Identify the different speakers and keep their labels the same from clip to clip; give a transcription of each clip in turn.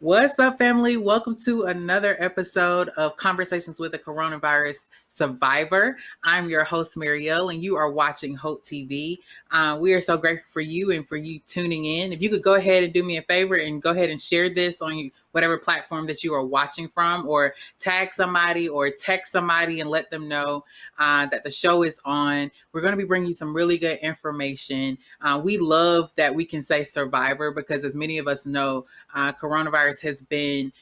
Speaker 1: What's up, family? Welcome to another episode of Conversations with a Coronavirus Survivor. I'm your host, Marielle, and you are watching Hope TV. We are so grateful for you and for you tuning in. If you could go ahead and do me a favor and go ahead and share this on whatever platform that you are watching from, or tag somebody or text somebody and let them know that the show is on. We're going to be bringing you some really good information. We love that we can say survivor because, as many of us know, coronavirus has been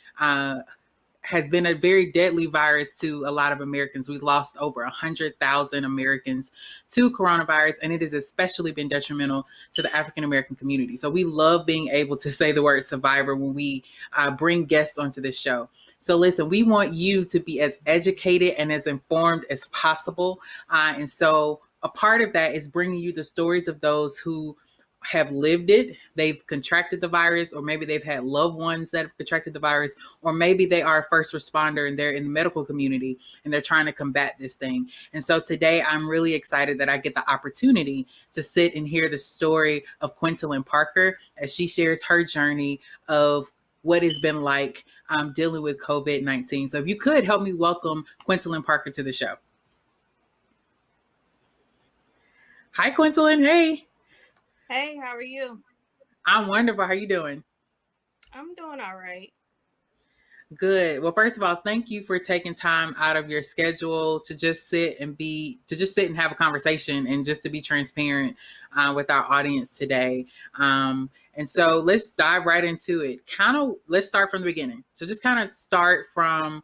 Speaker 1: a very deadly virus to a lot of Americans. We've lost over 100,000 Americans to coronavirus, and it has especially been detrimental to the African American community. So we love being able to say the word survivor when we bring guests onto the show. So listen, we want you to be as educated and as informed as possible. And so a part of that is bringing you the stories of those who have lived it, they've contracted the virus, or maybe they've had loved ones that have contracted the virus, or maybe they are a first responder and they're in the medical community and they're trying to combat this thing. And so today I'm really excited that I get the opportunity to sit and hear the story of Quintalyn Parker as she shares her journey of what it's been like dealing with COVID-19. So if you could help me welcome Quintalyn Parker to the show. Hi, Quintalyn. Hey.
Speaker 2: Hey, how are you?
Speaker 1: I'm wonderful. How are you doing?
Speaker 2: I'm doing all right.
Speaker 1: Good. Well, first of all, thank you for taking time out of your schedule to just sit and have a conversation and just to be transparent with our audience today. And so let's dive right into it. Let's start from the beginning. So just kind of start from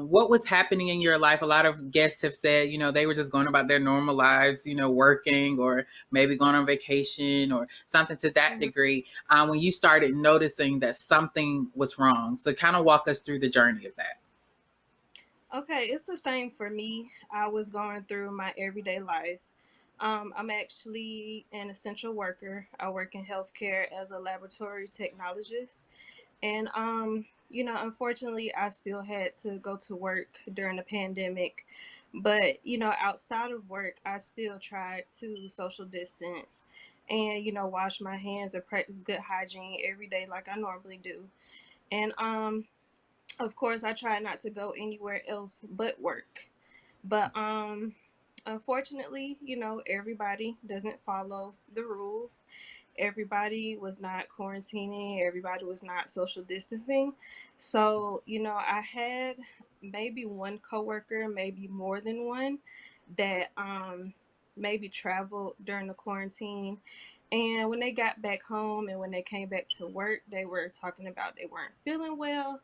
Speaker 1: what was happening in your life. A lot of guests have said, they were just going about their normal lives, working or maybe going on vacation or something to that degree, when you started noticing that something was wrong. So kind of walk us through the journey of that.
Speaker 2: Okay, it's the same for me. I was going through my everyday life. I'm actually an essential worker. I work in healthcare as a laboratory technologist. And, unfortunately, I still had to go to work during the pandemic. But, outside of work, I still tried to social distance and, wash my hands and practice good hygiene every day like I normally do. And, of course, I try not to go anywhere else but work. But unfortunately, everybody doesn't follow the rules. Everybody was not quarantining, everybody was not social distancing. So, I had maybe one coworker, maybe more than one, that maybe traveled during the quarantine. And when they got back home and when they came back to work, they were talking about they weren't feeling well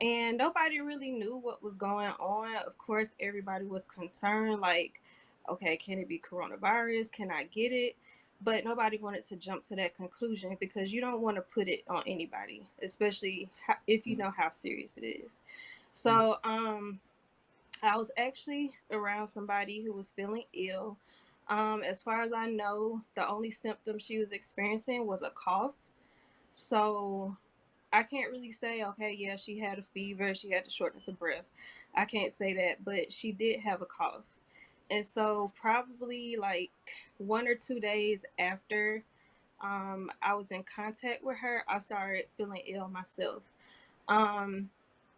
Speaker 2: and nobody really knew what was going on. Of course, everybody was concerned, like, okay, can it be coronavirus? Can I get it? But nobody wanted to jump to that conclusion because you don't want to put it on anybody, especially if you know how serious it is. So, I was actually around somebody who was feeling ill. As far as I know, the only symptom she was experiencing was a cough. So I can't really say, okay, yeah, she had a fever, she had the shortness of breath. I can't say that, but she did have a cough. And so, probably like 1 or 2 days after I was in contact with her, I started feeling ill myself. Um,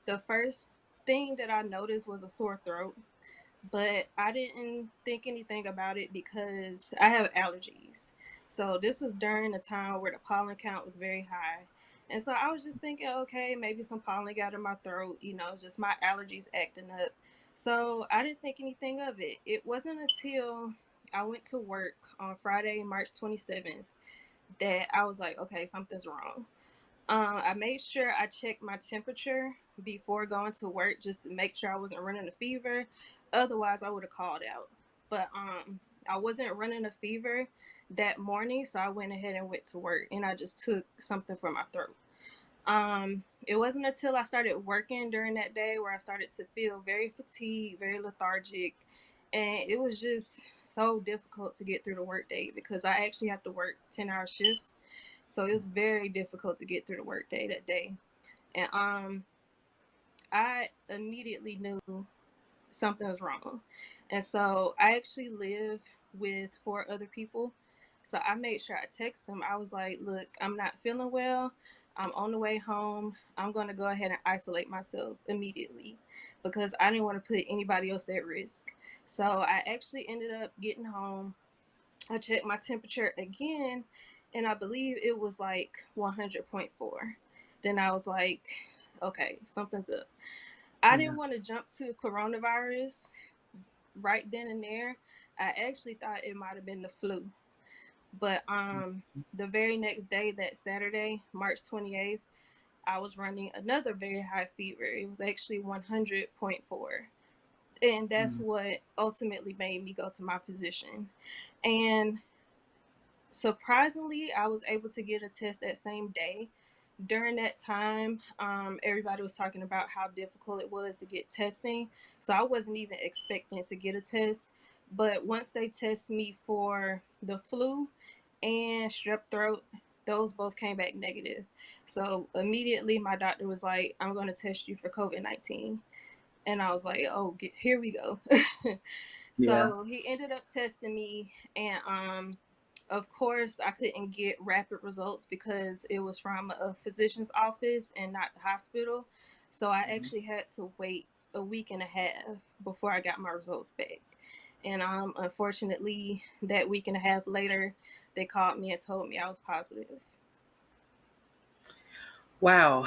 Speaker 2: the first thing that I noticed was a sore throat, but I didn't think anything about it because I have allergies. So this was during a time where the pollen count was very high. And so I was just thinking, okay, maybe some pollen got in my throat, just my allergies acting up. So I didn't think anything of it. It wasn't until I went to work on Friday, March 27th, that I was like, okay, something's wrong. I made sure I checked my temperature before going to work just to make sure I wasn't running a fever. Otherwise, I would have called out. But I wasn't running a fever that morning, so I went ahead and went to work, and I just took something for my throat. It wasn't until I started working during that day where I started to feel very fatigued, very lethargic, and it was just so difficult to get through the workday because I actually have to work 10-hour shifts. So it was very difficult to get through the workday that day. And I immediately knew something was wrong. And so I actually live with 4 other people. So I made sure I text them. I was like, look, I'm not feeling well. I'm on the way home. I'm going to go ahead and isolate myself immediately because I didn't want to put anybody else at risk. So I actually ended up getting home. I checked my temperature again, and I believe it was like 100.4. Then I was like, okay, something's up. I didn't
Speaker 1: Yeah.
Speaker 2: want to jump to coronavirus right then and there. I actually thought it might have been the flu. But the very next day, that Saturday, March 28th, I was running another very high fever. It was actually 100.4. And that's
Speaker 1: Mm.
Speaker 2: what ultimately made me go to my physician. And surprisingly, I was able to get a test that same day. During that time, everybody was talking about how difficult it was to get testing. So I wasn't even expecting to get a test. But once they test me for the flu and strep throat, those both came back negative. So immediately, my doctor was like, I'm going to test you for COVID-19. And I was like, oh, here we go.
Speaker 1: Yeah.
Speaker 2: So he ended up testing me, and of course, I couldn't get rapid results because it was from a physician's office and not the hospital. So I
Speaker 1: Mhm.
Speaker 2: actually had to wait a week and a half before I got my results back. And unfortunately, that week and a half later, they called me and told me I was positive.
Speaker 1: Wow.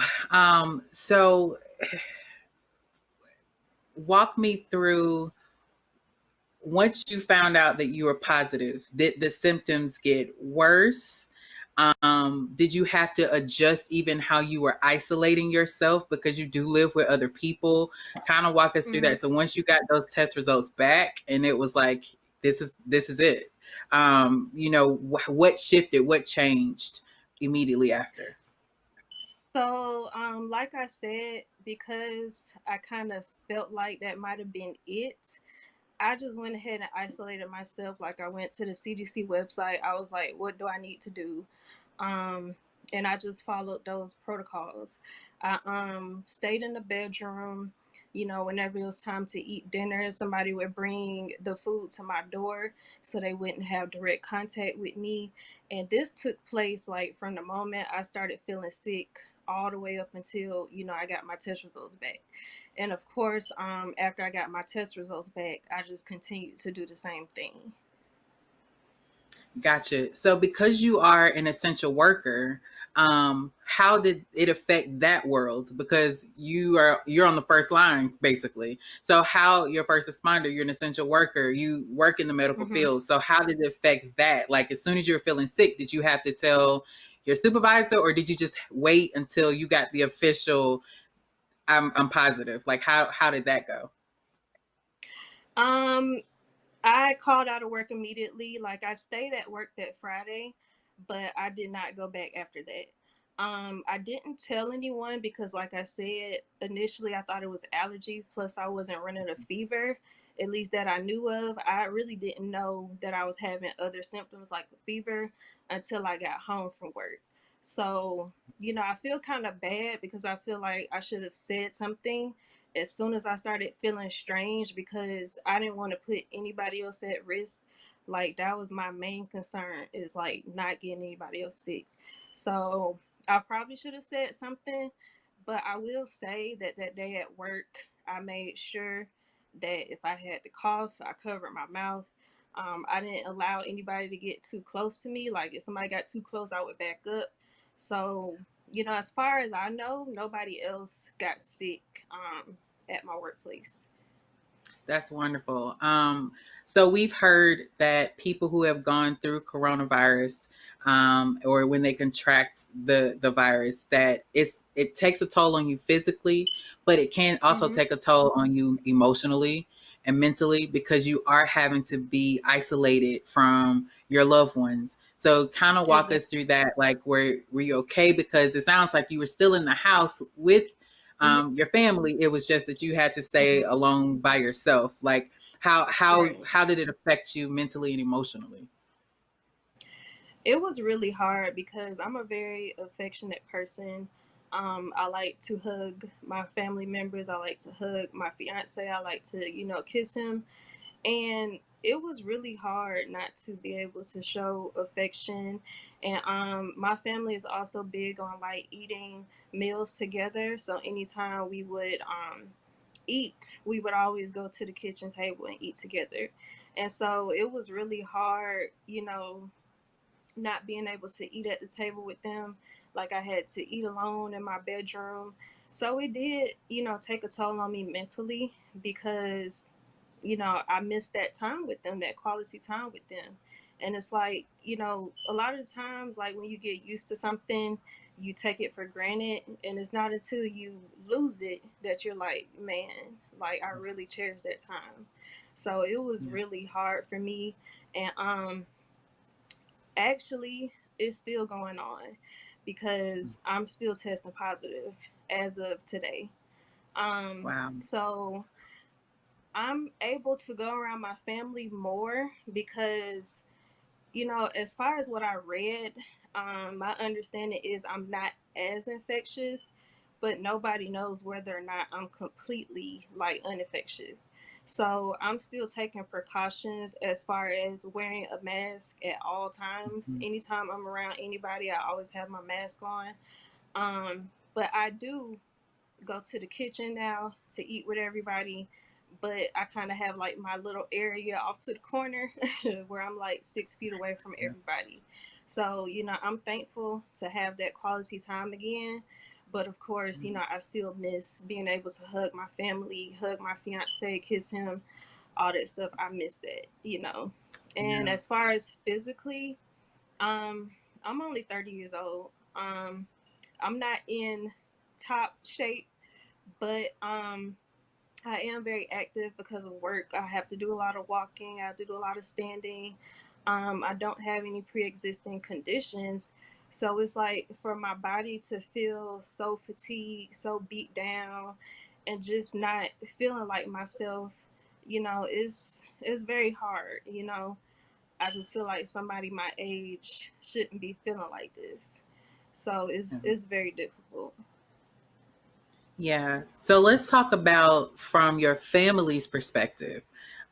Speaker 1: So walk me through, once you found out that you were positive, did the symptoms get worse? Did you have to adjust even how you were isolating yourself because you do live with other people? Kind of walk us through
Speaker 2: Hmm.
Speaker 1: that. So once you got those test results back and it was like, this is it. What shifted, what changed immediately after?
Speaker 2: So, like I said, because I kind of felt like that might have been it, I just went ahead and isolated myself. Like I went to the CDC website. I was like, what do I need to do? Um, and I just followed those protocols. I stayed in the bedroom. You know, whenever it was time to eat dinner, somebody would bring the food to my door so they wouldn't have direct contact with me. And this took place like from the moment I started feeling sick all the way up until, I got my test results back. And of course, after I got my test results back, I just continued to do the same thing.
Speaker 1: Gotcha. So because you are an essential worker, how did it affect that world? Because you're on the first line basically. So how, you're a first responder, you're an essential worker, you work in the medical
Speaker 2: Hmm.
Speaker 1: field. So how did it affect that? Like as soon as you were feeling sick, did you have to tell your supervisor, or did you just wait until you got the official I'm positive? Like how did that go?
Speaker 2: Um, I called out of work immediately. Like I stayed at work that Friday, but I did not go back after that. I didn't tell anyone because, like I said, initially I thought it was allergies. Plus, I wasn't running a fever, at least that I knew of. I really didn't know that I was having other symptoms like the fever until I got home from work. So, I feel kind of bad because I feel like I should have said something as soon as I started feeling strange because I didn't want to put anybody else at risk. Like that was my main concern is like not getting anybody else sick. So I probably should have said something, but I will say that that day at work, I made sure that if I had to cough, I covered my mouth. I didn't allow anybody to get too close to me. Like if somebody got too close, I would back up. So, as far as I know, nobody else got sick at my workplace.
Speaker 1: That's wonderful. So we've heard that people who have gone through coronavirus, or when they contract the virus, that it takes a toll on you physically, but it can also
Speaker 2: Hmm.
Speaker 1: take a toll on you emotionally and mentally because you are having to be isolated from your loved ones. So kind of walk us
Speaker 2: Exactly.
Speaker 1: through that. Like, were you okay? Because it sounds like you were still in the house with
Speaker 2: Hmm.
Speaker 1: your family. It was just that you had to stay
Speaker 2: Hmm.
Speaker 1: alone by yourself. Like how how
Speaker 2: Right.
Speaker 1: how did it affect you mentally and emotionally?
Speaker 2: It was really hard because I'm a very affectionate person. I like to hug my family members. I like to hug my fiance. I like to, kiss him. And it was really hard not to be able to show affection. And my family is also big on like eating meals together. So anytime we would eat, we would always go to the kitchen table and eat together. And so it was really hard, not being able to eat at the table with them. Like I had to eat alone in my bedroom. So it did, take a toll on me mentally because, I missed that time with them, that quality time with them. And it's like, a lot of the times, like when you get used to something, you take it for granted. And it's not until you lose it that you're like, man, like I really cherish that time. So it was
Speaker 1: Yeah.
Speaker 2: really hard for me. And actually, it's still going on because I'm still testing positive as of today.
Speaker 1: Wow.
Speaker 2: So I'm able to go around my family more because, as far as what I read, my understanding is I'm not as infectious, but nobody knows whether or not I'm completely like uninfectious. So I'm still taking precautions as far as wearing a mask at all times.
Speaker 1: Mhm.
Speaker 2: Anytime I'm around anybody, I always have my mask on. But I do go to the kitchen now to eat with everybody. But I kind of have like my little area off to the corner where I'm like 6 feet away from
Speaker 1: Yeah.
Speaker 2: everybody. So, I'm thankful to have that quality time again. But of course,
Speaker 1: Mhm.
Speaker 2: I still miss being able to hug my family, hug my fiance, kiss him, all that stuff. I miss that. And
Speaker 1: Yeah.
Speaker 2: as far as physically, um, I'm only 30 years old. I'm not in top shape, but I am very active because of work. I have to do a lot of walking. I have to do a lot of standing. I don't have any pre-existing conditions, so it's like for my body to feel so fatigued, so beat down, and just not feeling like myself. It's very hard. I just feel like somebody my age shouldn't be feeling like this. So it's
Speaker 1: Yeah.
Speaker 2: it's very difficult.
Speaker 1: Yeah. So let's talk about from your family's perspective.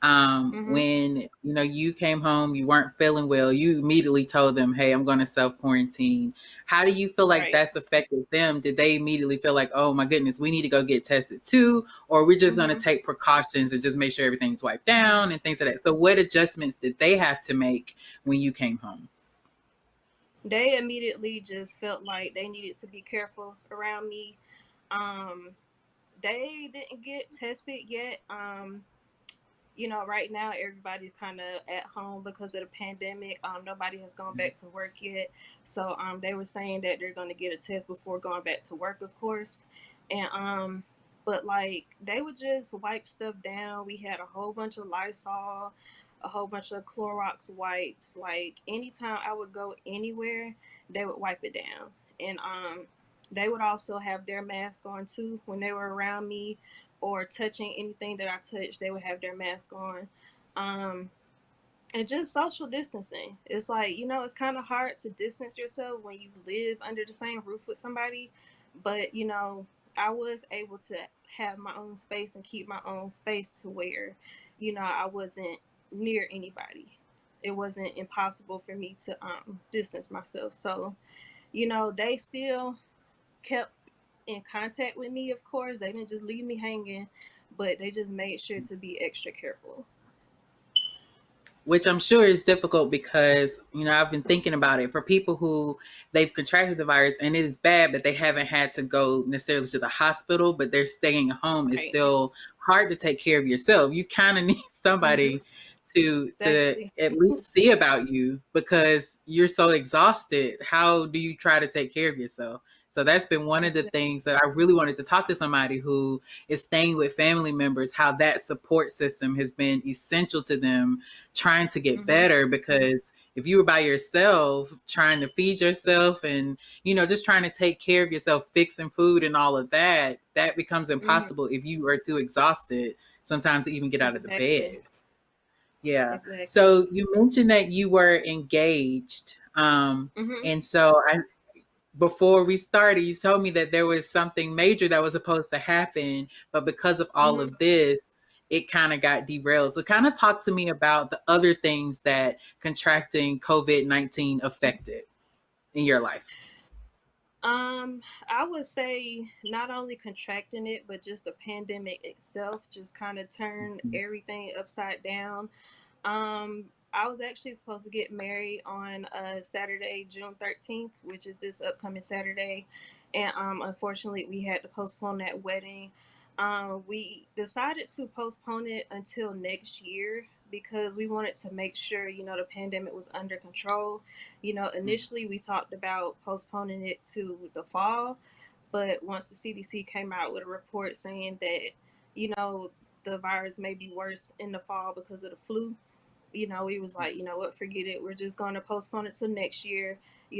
Speaker 2: Mhm.
Speaker 1: When you came home, you weren't feeling well, you immediately told them, "Hey, I'm going to self quarantine." How do you feel like
Speaker 2: Right.
Speaker 1: that's affected them? Did they immediately feel like, "Oh my goodness, we need to go get tested too," or we're just going to
Speaker 2: Mhm.
Speaker 1: take precautions and just make sure everything's wiped down and things like that? So, what adjustments did they have to make when you came home?
Speaker 2: They immediately just felt like they needed to be careful around me. Um, they didn't get tested yet. Right now everybody's kind of at home because of the pandemic. Nobody has gone back to work yet, so they were saying that they're going to get a test before going back to work, of course. And but like they would just wipe stuff down. We had a whole bunch of Lysol, a whole bunch of Clorox wipes. Like anytime I would go anywhere, they would wipe it down. And they would also have their mask on too when they were around me or touching anything that I touched, they would have their mask on. Um, and just social distancing. It's like, it's kind of hard to distance yourself when you live under the same roof with somebody. But, I was able to have my own space and keep my own space to where, I wasn't near anybody. It wasn't impossible for me to distance myself. So, they still kept in contact with me, of course. They didn't just leave me hanging, but they just made sure to be extra careful.
Speaker 1: Which I'm sure is difficult because, I've been thinking about it for people who they've contracted the virus and it is bad, but they haven't had to go necessarily to the hospital, but they're staying home. It's
Speaker 2: Right.
Speaker 1: still hard to take care of yourself. You kind of need
Speaker 2: Mm-hmm.
Speaker 1: somebody to
Speaker 2: Exactly.
Speaker 1: at least see about you because you're so exhausted. How do you try to take care of yourself? So that's been one of the
Speaker 2: Exactly.
Speaker 1: things that I really wanted to talk to somebody who is staying with family members, how that support system has been essential to them trying to get
Speaker 2: Mm-hmm.
Speaker 1: better. Because if you were by yourself trying to feed yourself and just trying to take care of yourself, fixing food and all of that, that becomes
Speaker 2: Mm-hmm.
Speaker 1: impossible if you are too exhausted sometimes to even get out of the
Speaker 2: Exactly.
Speaker 1: bed. Yeah.
Speaker 2: Exactly.
Speaker 1: So you mentioned that you were engaged,
Speaker 2: Mm-hmm.
Speaker 1: and so I before we started, you told me that there was something major that was supposed to happen, but because of all
Speaker 2: Mm-hmm.
Speaker 1: of this, it kind of got derailed. So kind of talk to me about the other things that contracting COVID-19 affected in your life.
Speaker 2: I would say not only contracting it, but just the pandemic itself just kind of turned everything upside down. I was actually supposed to get married on Saturday, June 13th, which is this upcoming Saturday. And unfortunately, we had to postpone that wedding. We decided to postpone it until next year because we wanted to make sure, the pandemic was under control. Initially we talked about postponing it to the fall, but once the CDC came out with a report saying that, the virus may be worse in the fall because of the flu, we was like, what, forget it. We're just going to postpone it till next year.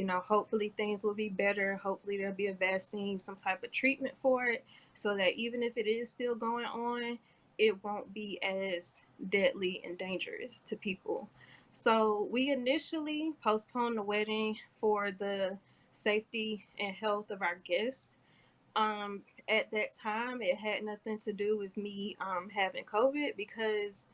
Speaker 2: Hopefully things will be better. Hopefully there'll be a vaccine, some type of treatment for it, so that even if it is still going on, it won't be as deadly and dangerous to people. So we initially postponed the wedding for the safety and health of our guests. At that time, it had nothing to do with me having COVID because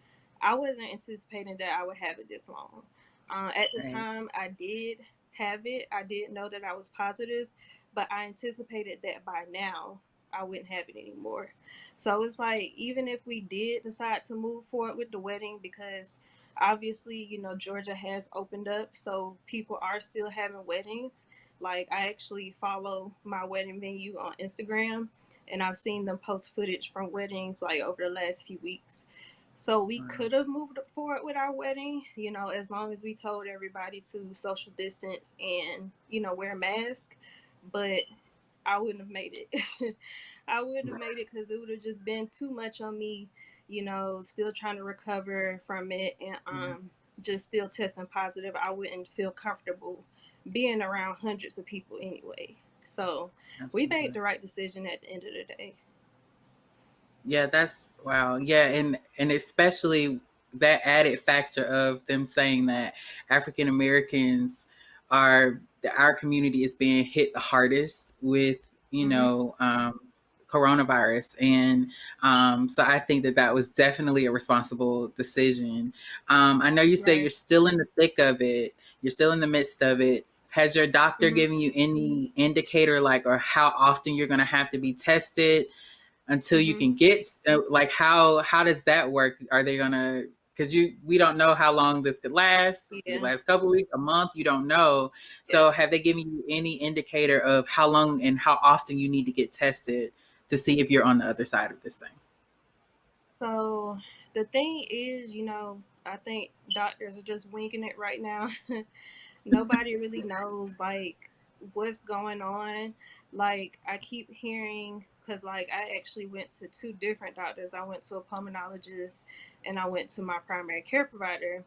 Speaker 2: I wasn't anticipating that I would have it this long. At the
Speaker 1: Right.
Speaker 2: time, I did have it. I did know that I was positive, but I anticipated that by now I wouldn't have it anymore. So it's like, even if we did decide to move forward with the wedding, because obviously, Georgia has opened up, so people are still having weddings. Like, I actually follow my wedding venue on Instagram, and I've seen them post footage from weddings like over the last few weeks. So we could have moved forward with our wedding, as long as we told everybody to social distance and, wear a mask. But I wouldn't have made it. I wouldn't have made it because it would have just been too much on me, still trying to recover from it and just still testing positive. I wouldn't feel comfortable being around hundreds of people anyway. So we made
Speaker 1: Absolutely.
Speaker 2: the right decision at the end of the day.
Speaker 1: Yeah, that's wow. Yeah, and especially that added factor of them saying that African Americans are our community is being hit the hardest with,
Speaker 2: Hmm.
Speaker 1: coronavirus. And so I think that that was definitely a responsible decision. I know you say you're
Speaker 2: Right.
Speaker 1: still in the thick of it, you're still in the midst of it. Has your doctor
Speaker 2: Hmm.
Speaker 1: given you any indicator, like, or how often you're going to have to be tested until you
Speaker 2: Hmm.
Speaker 1: can get, like, how does that work? Are they gonna, because we don't know how long this could last. Could it
Speaker 2: Yeah.
Speaker 1: last a couple of weeks, a month? You don't know.
Speaker 2: Yeah.
Speaker 1: So have they given you any indicator of how long and how often you need to get tested to see if you're on the other side of this thing?
Speaker 2: So the thing is, I think doctors are just winging it right now. Nobody really knows like what's going on. Like, I keep hearing, because like I actually went to two different doctors. I went to a pulmonologist and I went to my primary care provider,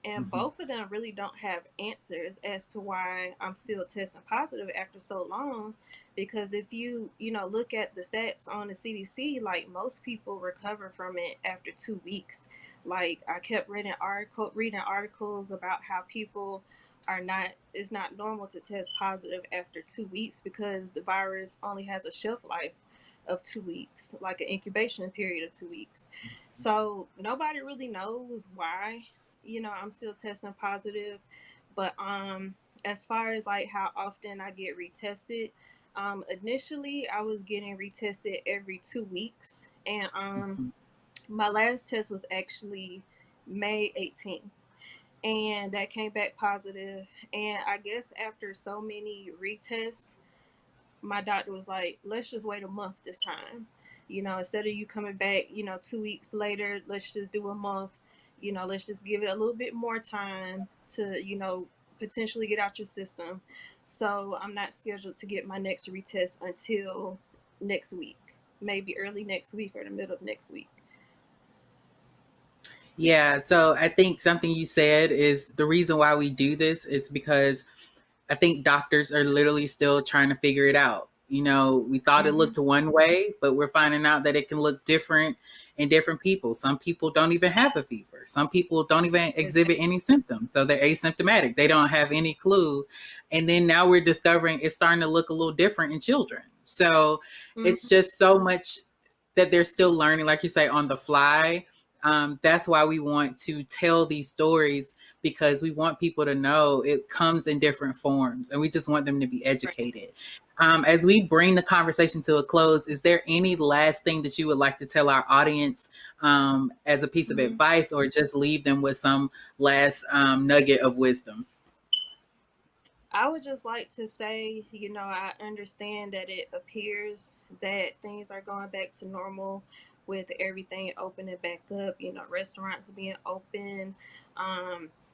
Speaker 2: and
Speaker 1: Mm-hmm.
Speaker 2: both of them really don't have answers as to why I'm still testing positive after so long. Because if you look at the stats on the CDC, like, most people recover from it after 2 weeks. Like, I kept reading articles about how people are not it's not normal to test positive after 2 weeks because the virus only has a shelf life of 2 weeks, like an incubation period of 2 weeks. So nobody really knows why I'm still testing positive. But as far as like how often I get retested, initially I was getting retested every 2 weeks, and
Speaker 1: Mm-hmm.
Speaker 2: my last test was actually May 18th, and that came back positive. And I guess after so many retests, my doctor was like, let's just wait a month this time. Instead of you coming back, 2 weeks later, let's just do a month. Let's just give it a little bit more time to, potentially get out your system. So I'm not scheduled to get my next retest until next week, maybe early next week or the middle of next week.
Speaker 1: Yeah, so I think something you said is the reason why we do this is because I think doctors are literally still trying to figure it out. We thought it
Speaker 2: Hmm.
Speaker 1: looked one way, but we're finding out that it can look different in different people. Some people don't even have a fever. Some people don't even exhibit
Speaker 2: Exactly.
Speaker 1: any symptoms. So they're asymptomatic. They don't have any clue. And then now we're discovering it's starting to look a little different in children. So it's
Speaker 2: Hmm.
Speaker 1: just so much. that they're still learning, like you say, on the fly. That's why we want to tell these stories, because we want people to know it comes in different forms, and we just want them to be
Speaker 2: Right.
Speaker 1: educated. As we bring the conversation to a close, is there any last thing that you would like to tell our audience, as a piece of
Speaker 2: Mhm.
Speaker 1: advice, or just leave them with some last nugget of wisdom?
Speaker 2: I would just like to say, I understand that it appears that things are going back to normal with everything opening back up, restaurants being open,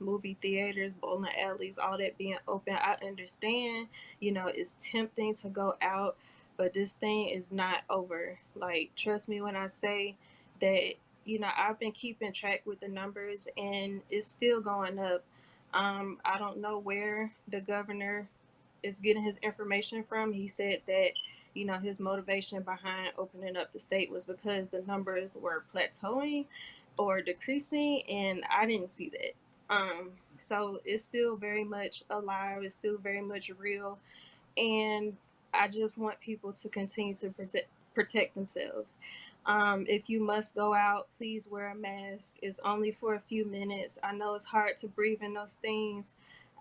Speaker 2: movie theaters, bowling alleys, all that being open. I understand, it's tempting to go out, but this thing is not over. Like, trust me when I say that, I've been keeping track with the numbers and it's still going up. I don't know where the governor is getting his information from. He said that, his motivation behind opening up the state was because the numbers were plateauing or decreasing, and I didn't see that. So it's still very much alive, it's still very much real, and I just want people to continue to protect themselves. If you must go out, please wear a mask. It's only for a few minutes. I know it's hard to breathe in those things.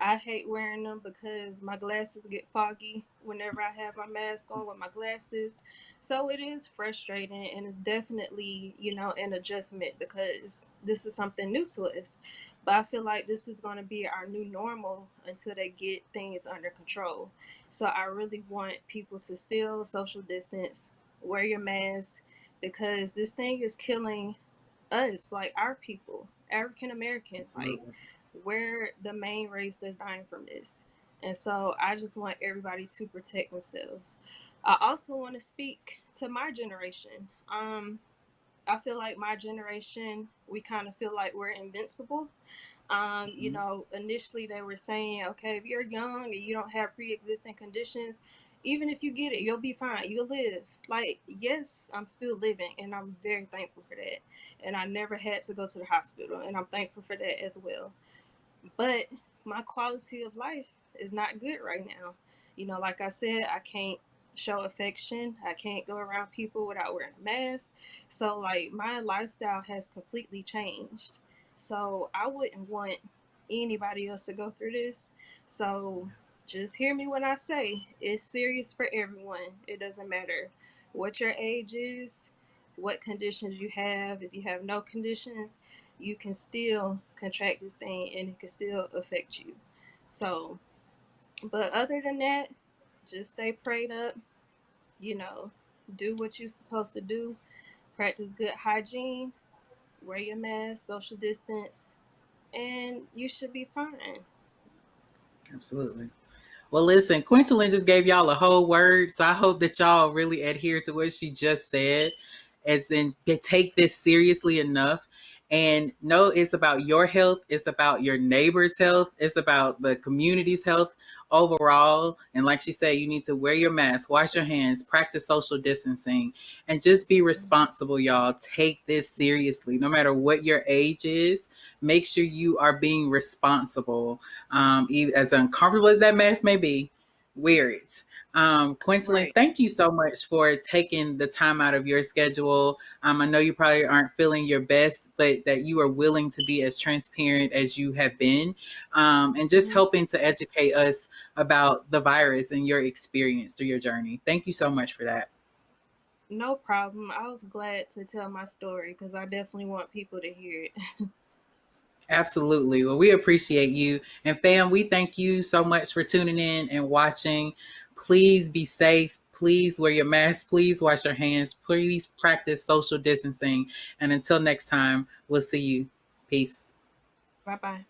Speaker 2: I hate wearing them because my glasses get foggy whenever I have my mask on with my glasses. So it is frustrating, and it's definitely, an adjustment because this is something new to us. But I feel like this is going to be our new normal until they get things under control. So I really want people to still social distance, wear your mask, because this thing is killing us, like our people, African Americans. Like,
Speaker 1: Absolutely.
Speaker 2: we're the main race that's dying from this. And so I just want everybody to protect themselves. I also want to speak to my generation. I feel like my generation, we kind of feel like we're invincible.
Speaker 1: Mhm.
Speaker 2: Initially they were saying, okay, if you're young and you don't have pre-existing conditions, even if you get it, you'll be fine. You'll live. Like, yes, I'm still living, and I'm very thankful for that. And I never had to go to the hospital, and I'm thankful for that as well. But my quality of life is not good right now. Like I said, I can't show affection. I can't go around people without wearing a mask. So, like, my lifestyle has completely changed. So, I wouldn't want anybody else to go through this. So, just hear me when I say it's serious for everyone. It doesn't matter what your age is, what conditions you have. If you have no conditions, you can still contract this thing and it can still affect you. So, but other than that, just stay prayed up, you know, do what you're supposed to do, practice good hygiene, wear your mask, social distance, and you should be fine.
Speaker 1: Absolutely. Well, listen, Quintalyn just gave y'all a whole word, so I hope that y'all really adhere to what she just said, as in take this seriously enough. And know it's about your health, it's about your neighbor's health, it's about the community's health overall. And like she said, you need to wear your mask, wash your hands, practice social distancing, and just be responsible, y'all. Take this seriously, no matter what your age is. Make sure you are being responsible, as uncomfortable as that mask may be, wear it. Quintalyn,
Speaker 2: Right.
Speaker 1: thank you so much for taking the time out of your schedule. I know you probably aren't feeling your best, but that you are willing to be as transparent as you have been, and just
Speaker 2: Hmm.
Speaker 1: helping to educate us about the virus and your experience through your journey. Thank you so much for that.
Speaker 2: No problem. I was glad to tell my story because I definitely want people to hear it.
Speaker 1: Absolutely. Well, we appreciate you. And fam, we thank you so much for tuning in and watching. Please be safe. Please wear your mask. Please wash your hands. Please practice social distancing. And until next time, we'll see you. Peace.
Speaker 2: Bye bye.